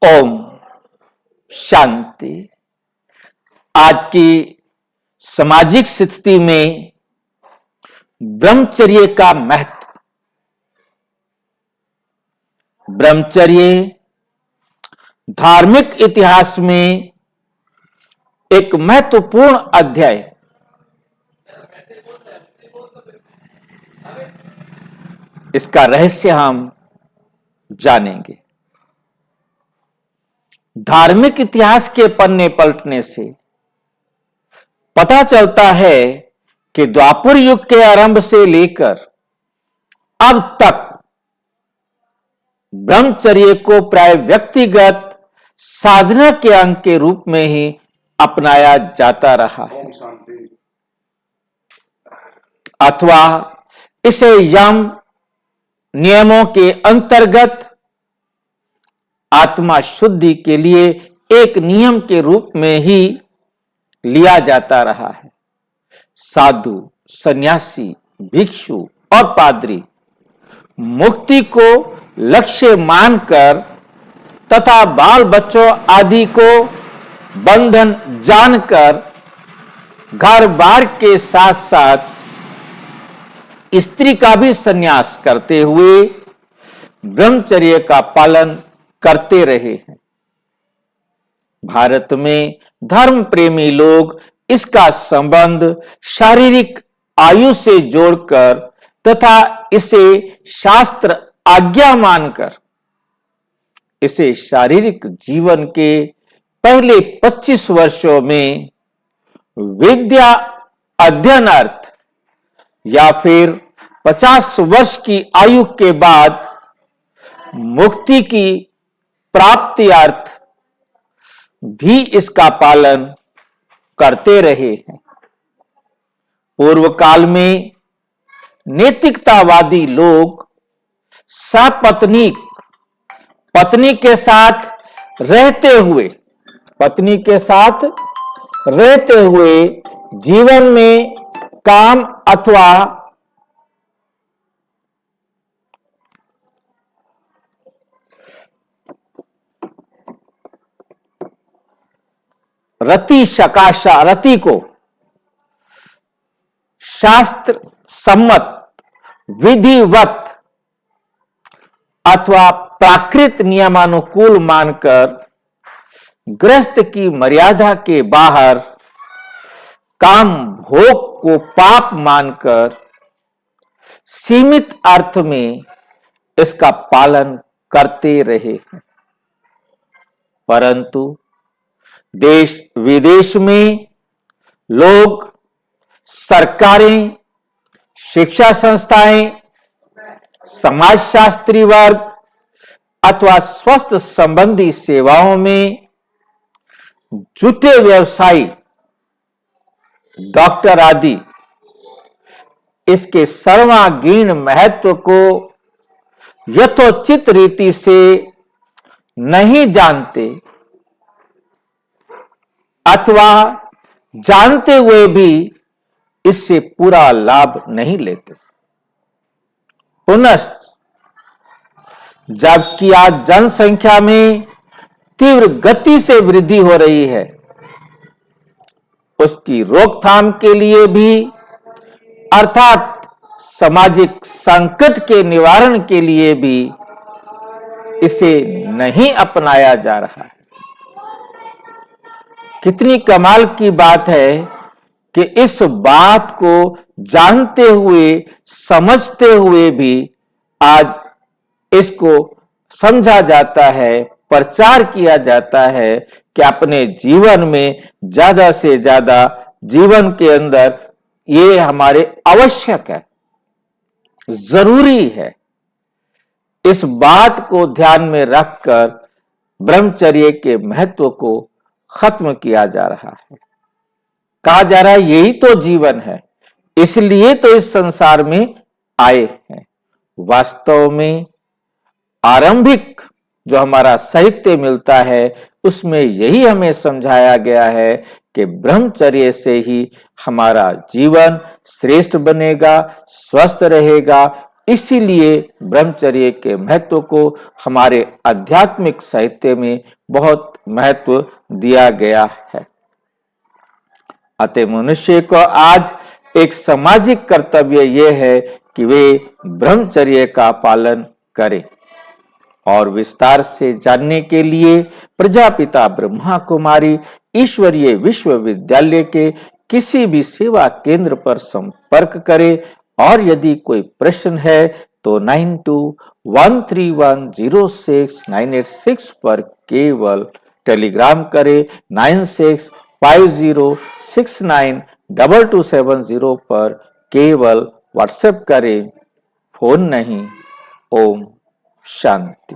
ओम शांति। आज की सामाजिक स्थिति में ब्रह्मचर्य का महत्व। ब्रह्मचर्य धार्मिक इतिहास में एक महत्वपूर्ण अध्याय। इसका रहस्य हम जानेंगे। धार्मिक इतिहास के पन्ने पलटने से पता चलता है कि द्वापर युग के आरंभ से लेकर अब तक ब्रह्मचर्य को प्राय व्यक्तिगत साधना के अंग के रूप में ही अपनाया जाता रहा है, अथवा इसे यम नियमों के अंतर्गत आत्मा शुद्धि के लिए एक नियम के रूप में ही लिया जाता रहा है। साधु, सन्यासी, भिक्षु और पादरी मुक्ति को लक्ष्य मानकर तथा बाल बच्चों आदि को बंधन जानकर घर बार के साथ साथ स्त्री का भी संन्यास करते हुए ब्रह्मचर्य का पालन करते रहे हैं। भारत में धर्म प्रेमी लोग इसका संबंध शारीरिक आयु से जोड़कर तथा इसे शास्त्र आज्ञा मानकर इसे शारीरिक जीवन के पहले 25 वर्षों में विद्या अध्ययनार्थ या फिर 50 वर्ष की आयु के बाद मुक्ति की प्राप्तियार्थ भी इसका पालन करते रहे हैं। पूर्व काल में नैतिकतावादी लोग सपत्नीक पत्नी के साथ रहते हुए जीवन में काम अथवा रति को शास्त्र सम्मत विधिवत अथवा प्राकृत नियमानुकूल मानकर गृहस्थ की मर्यादा के बाहर काम भोग को पाप मानकर सीमित अर्थ में इसका पालन करते रहे हैं। परंतु देश विदेश में लोग, सरकारें, शिक्षा संस्थाएं, समाजशास्त्री वर्ग अथवा स्वास्थ्य संबंधी सेवाओं में जुटे व्यवसायी, डॉक्टर आदि इसके सर्वांगीण महत्व को यथोचित रीति से नहीं जानते अथवा जानते हुए भी इससे पूरा लाभ नहीं लेते। पुनश्च जबकि आज जनसंख्या में तीव्र गति से वृद्धि हो रही है, उसकी रोकथाम के लिए भी अर्थात सामाजिक संकट के निवारण के लिए भी इसे नहीं अपनाया जा रहा है। कितनी कमाल की बात है कि इस बात को जानते हुए, समझते हुए भी आज इसको समझा जाता है, प्रचार किया जाता है कि अपने जीवन में ज्यादा से ज्यादा जीवन के अंदर ये हमारे आवश्यक है, जरूरी है। इस बात को ध्यान में रखकर ब्रह्मचर्य के महत्व को खत्म किया जा रहा है। कहा जा रहा है यही तो जीवन है, इसलिए तो इस संसार में आए हैं। वास्तव में आरंभिक जो हमारा साहित्य मिलता है उसमें यही हमें समझाया गया है कि ब्रह्मचर्य से ही हमारा जीवन श्रेष्ठ बनेगा, स्वस्थ रहेगा, इसीलिए ब्रह्मचर्य के महत्व को हमारे आध्यात्मिक साहित्य में बहुत महत्व दिया गया है। अतः मनुष्य को आज एक सामाजिक कर्तव्य यह है कि वे ब्रह्मचर्य का पालन करें। और विस्तार से जानने के लिए प्रजापिता ब्रह्मा कुमारी ईश्वरीय विश्वविद्यालय के किसी भी सेवा केंद्र पर संपर्क करें और यदि कोई प्रश्न है तो 9213106986 पर केवल टेलीग्राम करें, 9650692270 पर केवल व्हाट्सएप करें, फोन नहीं। ओम शांति।